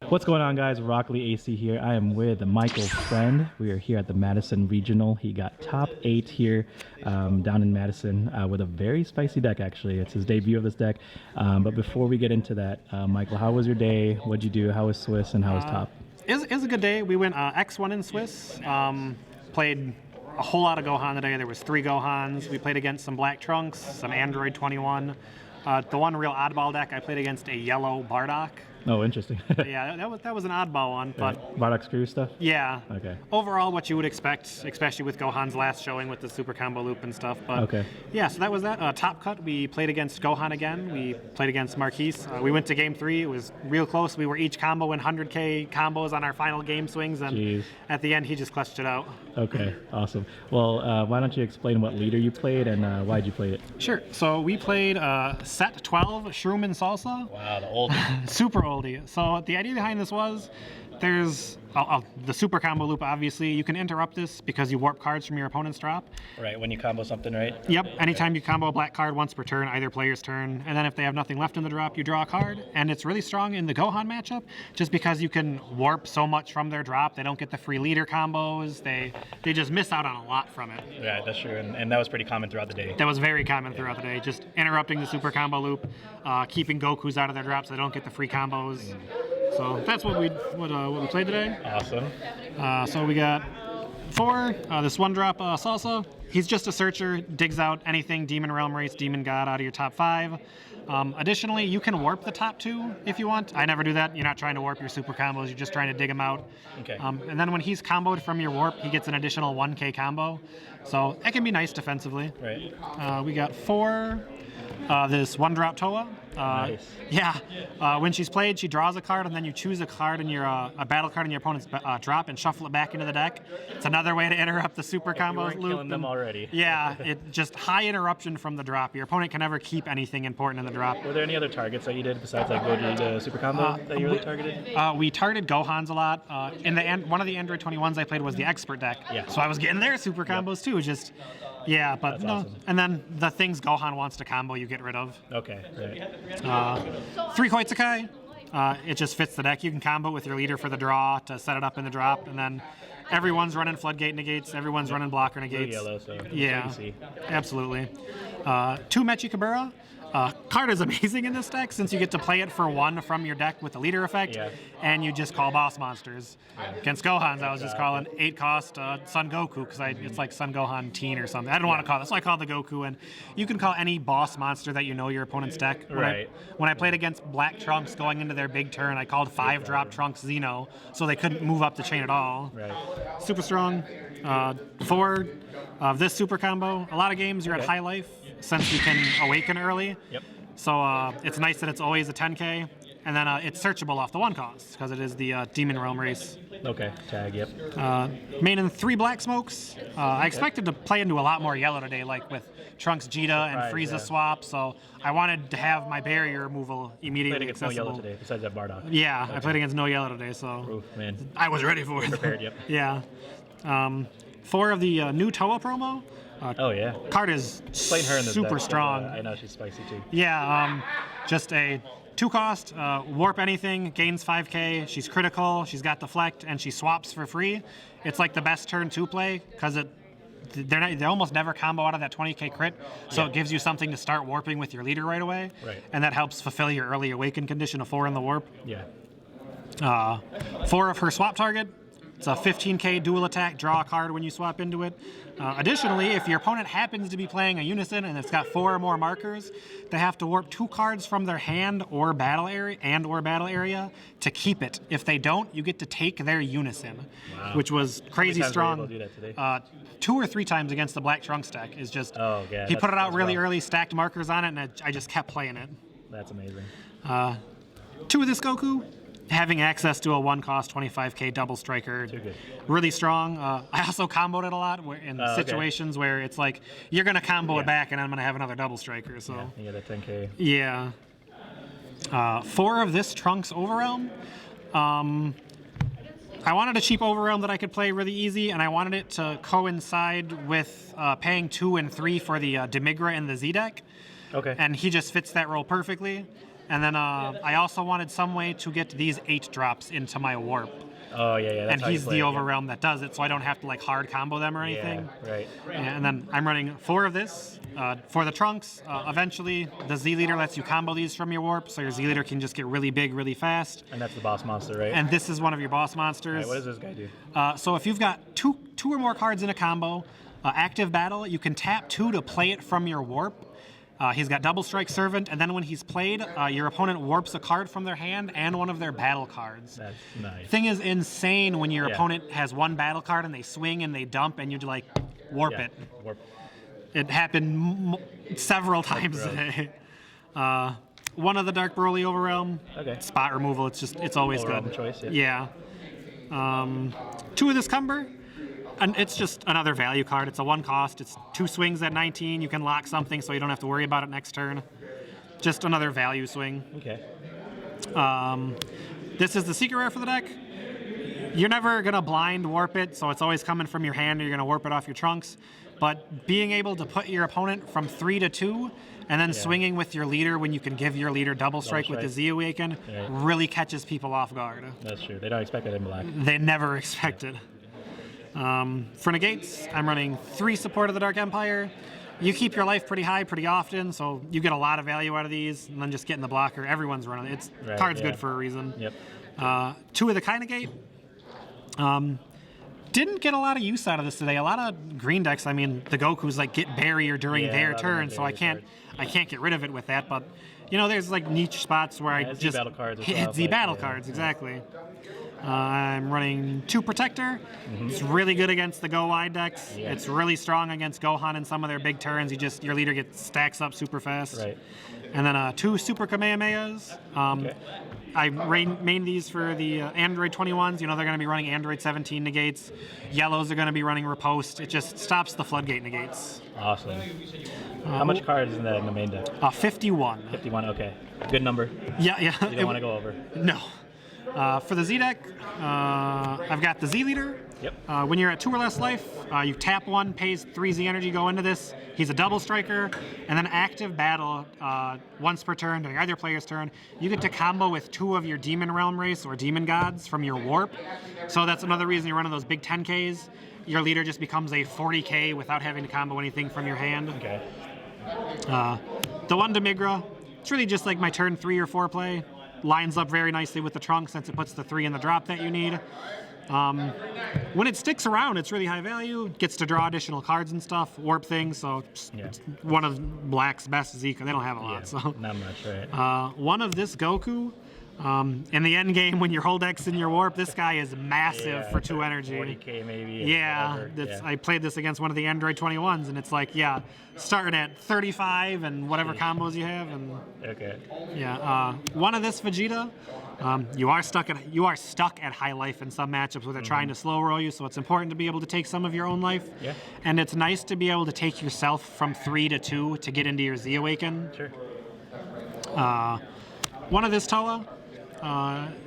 What's going on, guys? Rockley AC here. I am with Michael's friend. We are here at the Madison Regional. He got top 8 here down in Madison with a very spicy deck, actually. It's his debut of this deck. But before we get into that, Michael, how was your day? What'd you do? How was Swiss and how was top? It was a good day. We went X1 in Swiss. Played a whole lot of Gohan today. There was 3 Gohans. We played against some Black Trunks, some Android 21. The one real oddball deck, I played against a yellow Bardock. Oh, interesting. Yeah, that was an oddball one, but Bardock screw stuff? Yeah. Okay. Overall, what you would expect, especially with Gohan's last showing with the super combo loop and stuff. But okay. Yeah, so that was that. Top cut, we played against Gohan again. We played against Marquise. We went to game 3. It was real close. We were each comboing 100K combos on our final game swings, and at the end, he just clutched it out. Okay, awesome. Well, why don't you explain what leader you played and why'd you play it? Sure. So we played set 12, Shroom Salsa. Wow, the oldie. Super oldie. So the idea behind this was there's the super combo loop, obviously. You can interrupt this because you warp cards from your opponent's drop. Right, when you combo something, right? Yep, anytime you combo a black card once per turn, either player's turn, and then if they have nothing left in the drop, you draw a card. And it's really strong in the Gohan matchup just because you can warp so much from their drop. They don't get the free leader combos. They just miss out on a lot from it. Yeah, that's true, and that was pretty common throughout the day. That was very common throughout the day, just interrupting the super combo loop, keeping Gokus out of their drops so they don't get the free combos. So that's what we played today. Awesome. So we got 4, this 1-drop Salsa. He's just a searcher, digs out anything Demon Realm Race, Demon God out of your top 5. Additionally, you can warp the top 2 if you want. I never do that. You're not trying to warp your super combos, you're just trying to dig them out. Okay. And then when he's comboed from your warp, he gets an additional 1K combo. So it can be nice defensively. Right. We got 4, this 1-drop Toa. Nish. Yeah. When she's played, she draws a card, and then you choose a card in your a battle card in your opponent's drop and shuffle it back into the deck. It's another way to interrupt the super combo loop. Killing them already. Yeah, it just high interruption from the drop. Your opponent can never keep anything important in the drop. Were there any other targets that you did besides like Gogeta super combo that you really targeted? We targeted Gohans a lot. In the end, one of the Android 21s I played was the expert deck. Yeah. So I was getting their super combos too. Just yeah, but that's no. Awesome. And then the things Gohan wants to combo, you get rid of. Okay. Right. 3 Koitsukai. It just fits the deck. You can combo with your leader for the draw to set it up in the drop, and then everyone's running floodgate negates, everyone's running blocker negates. Yellow, so yeah, easy. Absolutely. 2 Mechi Kabura. Card is amazing in this deck since you get to play it for 1 from your deck with the leader effect, and you just call boss monsters. Against Gohans, I was just calling 8 cost Son Goku because it's like Son Gohan Teen or something. I didn't want to call it, so I called the Goku, and you can call any boss monster that you know your opponent's deck. When I played against Black Trunks going into their big turn, I called 5-drop Trunks Xeno, so they couldn't move up the chain at all. Right. Super strong. 4 of this super combo. A lot of games you're at high life since you can awaken early. Yep. So it's nice that it's always a 10K, and then it's searchable off the 1 cost because it is the Demon Realm Race. Okay. Tag. Yep. Main in 3 Black Smokes. I expected to play into a lot more yellow today, like with Trunks Gogeta and Frieza swap. So I wanted to have my barrier removal immediately accessible. No yellow today, besides that Bardock. Yeah, okay. I played against no yellow today, so oof, man. I was ready for it. Prepared. Yep. Yeah. 4 of the new Toa promo. Oh yeah. Card is her in super strong. I know she's spicy too. Yeah, just a 2 cost, warp anything, gains 5K. She's critical. She's got deflect, and she swaps for free. It's like the best turn 2 play because they almost never combo out of that 20K crit, so it gives you something to start warping with your leader right away. Right. And that helps fulfill your early awaken condition of 4 in the warp. Yeah. 4 of her swap target. It's a 15K dual attack, draw a card when you swap into it. Additionally, if your opponent happens to be playing a unison and it's got 4 or more markers, they have to warp 2 cards from their hand or battle area to keep it. If they don't, you get to take their unison, which was crazy strong. Were you able to do that today? 2 or 3 times against the Black Trunks deck is just. Oh, yeah. He put it out really early, stacked markers on it, and I just kept playing it. That's amazing. 2 of this Goku. Having access to a 1 cost 25K double striker, really strong. I also comboed it a lot in situations where it's like you're gonna combo it back, and I'm gonna have another double striker. So yeah, that 10K. Yeah. 4 of this Trunks Overrealm. I wanted a cheap Overrealm that I could play really easy, and I wanted it to coincide with paying 2 and 3 for the Demigra and the Z deck. Okay. And he just fits that role perfectly. And then I also wanted some way to get these 8 drops into my warp. Oh, yeah. That's And how you he's play the it, overrealm that does it, so I don't have to like hard combo them or anything. Yeah, right. And then I'm running 4 of this for the trunks. Eventually, the Z leader lets you combo these from your warp, so your Z leader can just get really big, really fast. And that's the boss monster, right? And this is one of your boss monsters. Right, what does this guy do? So if you've got two or more cards in a combo, active battle, you can tap 2 to play it from your warp. He's got Double Strike Servant, and then when he's played, your opponent warps a card from their hand and one of their battle cards. That's nice. Thing is insane when your opponent has one battle card and they swing and they dump and you like warp it. Warp. It happened several times today. One of the Dark Broly Overrealm. Okay. Spot removal. It's always Overrealm good. choice, yeah. 2 of this Cumber. And it's just another value card. It's a 1 cost. It's 2 swings at 19. You can lock something so you don't have to worry about it next turn. Just another value swing. Okay. This is the secret rare for the deck. You're never going to blind warp it, so it's always coming from your hand or you're going to warp it off your trunks. But being able to put your opponent from 3 to 2 and then swinging with your leader when you can give your leader double strike with the Z Awaken really catches people off guard. That's true. They don't expect it in black. They never expect it. For negates, I'm running 3 support of the Dark Empire. You keep your life pretty high pretty often, so you get a lot of value out of these, and then just getting the blocker. Everyone's running it. Card's good for a reason. Yep. 2 of the Kai negate. Didn't get a lot of use out of this today. A lot of green decks, I mean, the Gokus like get barrier during their turn, so I can't get rid of it with that. But you know, there's like niche spots where I just battle cards hit Z battle cards exactly. I'm running 2 Protector. It's really good against the Go Wide decks. Yeah. It's really strong against Gohan in some of their big turns. Your leader gets stacks up super fast. Right. And then 2 Super Kamehamehas. I main these for the Android 21s. You know, they're going to be running Android 17 negates. Yellows are going to be running Riposte. It just stops the floodgate negates. Awesome. How much cards is in the main deck? 51. 51, okay. Good number. Yeah. You don't want to go over. No. For the Z deck, I've got the Z leader. Yep. When you're at 2 or less life, you tap 1, pays 3 Z energy, go into this. He's a double striker, and then active battle once per turn during either player's turn. You get to combo with 2 of your Demon Realm race or Demon Gods from your warp. So that's another reason you're running those big 10Ks. Your leader just becomes a 40K without having to combo anything from your hand. Okay. The one Demigra, it's really just like my turn 3 or 4 play. Lines up very nicely with the trunk since it puts the 3 in the drop that you need. When it sticks around, it's really high value. Gets to draw additional cards and stuff, warp things. So it's one of Black's best Zika. They don't have a lot, so not much, right? one of this Goku. In the end game, when your whole deck's in your warp, this guy is massive for 2 energy. 40K maybe. Yeah, I played this against one of the Android 21s, and it's like, starting at 35 and whatever combos you have, and one of this Vegeta. You are stuck at high life in some matchups where they're trying to slow roll you, so it's important to be able to take some of your own life. Yeah. And it's nice to be able to take yourself from 3 to 2 to get into your Z Awaken. Sure. One of this Toa.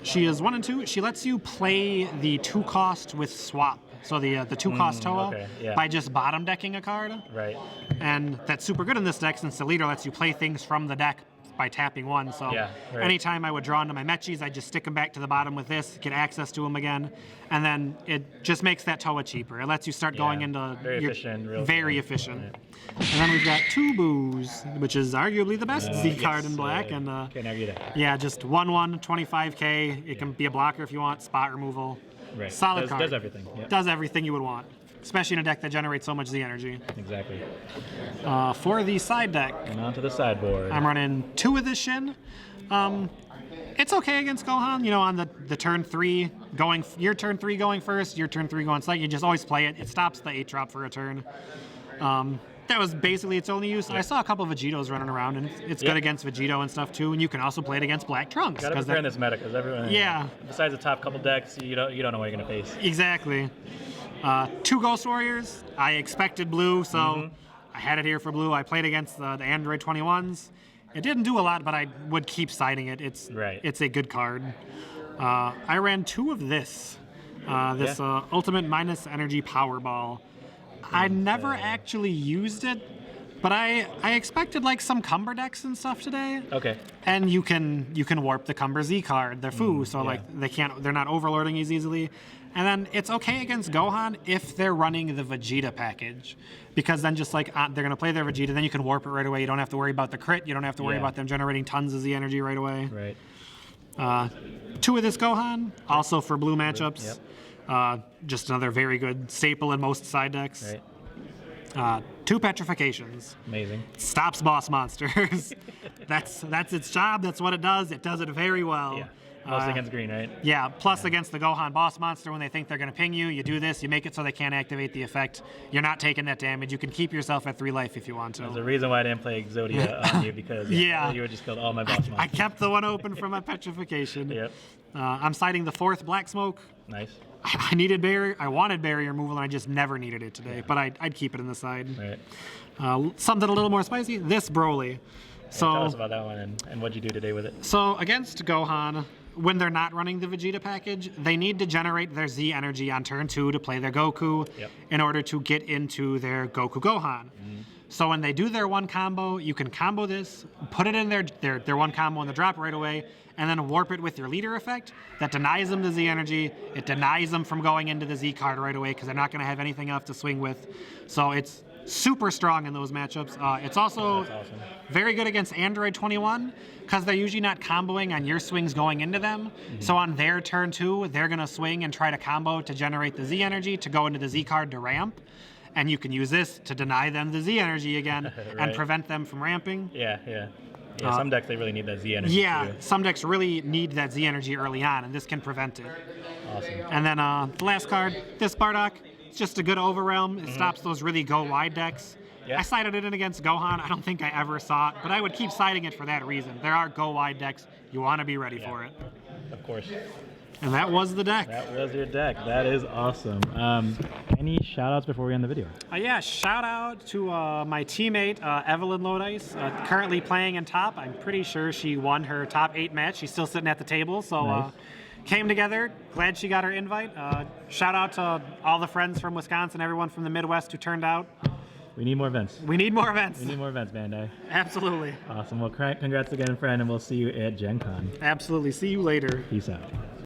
She is 1 and 2. She lets you play the 2 cost with swap. So the 2 cost Toa by just bottom decking a card. Right. And that's super good in this deck since the leader lets you play things from the deck by tapping 1. So anytime I would draw into my Mechis, I'd just stick them back to the bottom with this, get access to them again, and then it just makes that Toa cheaper. It lets you start going into very efficient. Yeah. And then we've got 2 Boos, which is arguably the best Z card in black. And can't argue that. Yeah, just 1/1, 25K. It can be a blocker if you want, spot removal. Right. Solid card. Does everything. Yep. Does everything you would want, especially in a deck that generates so much Z energy. Exactly. For the side deck, And onto the sideboard. I'm running 2 of this Shin. It's okay against Gohan. You know, on the turn 3 going, your turn 3 going first, your turn 3 going second. You just always play it. It stops the 8 drop for a turn. That was basically its only use. I saw a couple of Vegetos running around, and it's good against Vegeto and stuff too. And you can also play it against Black Trunks. Gotta prepare in this meta because everyone. Yeah. Besides the top couple decks, you don't know what you're gonna face. Exactly. 2 Ghost Warriors. I expected blue, so I had it here for blue. I played against the Android 21s. It didn't do a lot, but I would keep siding it. It's a good card. I ran 2 of this. Ultimate minus energy Powerball. I never actually used it, But I expected like some Cumber decks and stuff today. Okay. And you can warp the Cumber Z card, their Foo, so like they're not overlording as easily. And then it's okay against Gohan if they're running the Vegeta package, because then just like they're gonna play their Vegeta, then you can warp it right away. You don't have to worry about the crit. You don't have to worry about them generating tons of Z energy right away. Right. 2 of this Gohan, also for blue matchups. Yep. Just another very good staple in most side decks. Right. 2 petrifications. Amazing. Stops boss monsters. that's its job. That's what it does. It does it very well. Yeah. Mostly against green, right? Yeah. Plus against the Gohan boss monster, when they think they're going to ping you, you do this. You make it so they can't activate the effect. You're not taking that damage. You can keep yourself at 3 life if you want to. There's a reason why I didn't play Exodia on you, because you would just killed all my boss monsters. I kept the one open for my petrification. Yep. I'm siding the 4th Black Smoke. Nice. I needed barrier. I wanted barrier removal, and I just never needed it today. But I'd keep it in the side. Right. Something a little more spicy. This Broly. So tell us about that one and what'd you do today with it. So against Gohan, when they're not running the Vegeta package, they need to generate their Z energy on turn 2 to play their Goku in order to get into their Goku Gohan. So when they do their one combo, you can combo this, put it in their one combo in the drop right away, and then warp it with your leader effect. That denies them the Z energy. It denies them from going into the Z card right away because they're not going to have anything else to swing with. So it's super strong in those matchups. It's also very good against Android 21 because they're usually not comboing on your swings going into them. So on their turn 2, they're going to swing and try to combo to generate the Z energy to go into the Z card to ramp. And you can use this to deny them the Z energy again and prevent them from ramping. Yeah, some decks, they really need that Z energy. Yeah, too. some decks really need that Z energy early on, and this can prevent it. Awesome. And then the last card, this Bardock, it's just a good overrealm. It stops those really go-wide decks. Yeah. I sided it in against Gohan. I don't think I ever saw it, but I would keep siding it for that reason. There are go-wide decks. You want to be ready for it. Of course. And that was the deck. That was your deck. That is awesome. Any shout-outs before we end the video? Yeah, shout out to my teammate, Evelyn Lodice, currently playing in top. I'm pretty sure she won her top 8 match. She's still sitting at the table, so Nice. came together. Glad she got her invite. Shout out to all the friends from Wisconsin, everyone from the Midwest who turned out. We need more events. We need more events. We need more events, Bandai. Absolutely. Awesome. Well, congrats again, friend, and we'll see you at Gen Con. Absolutely. See you later. Peace out.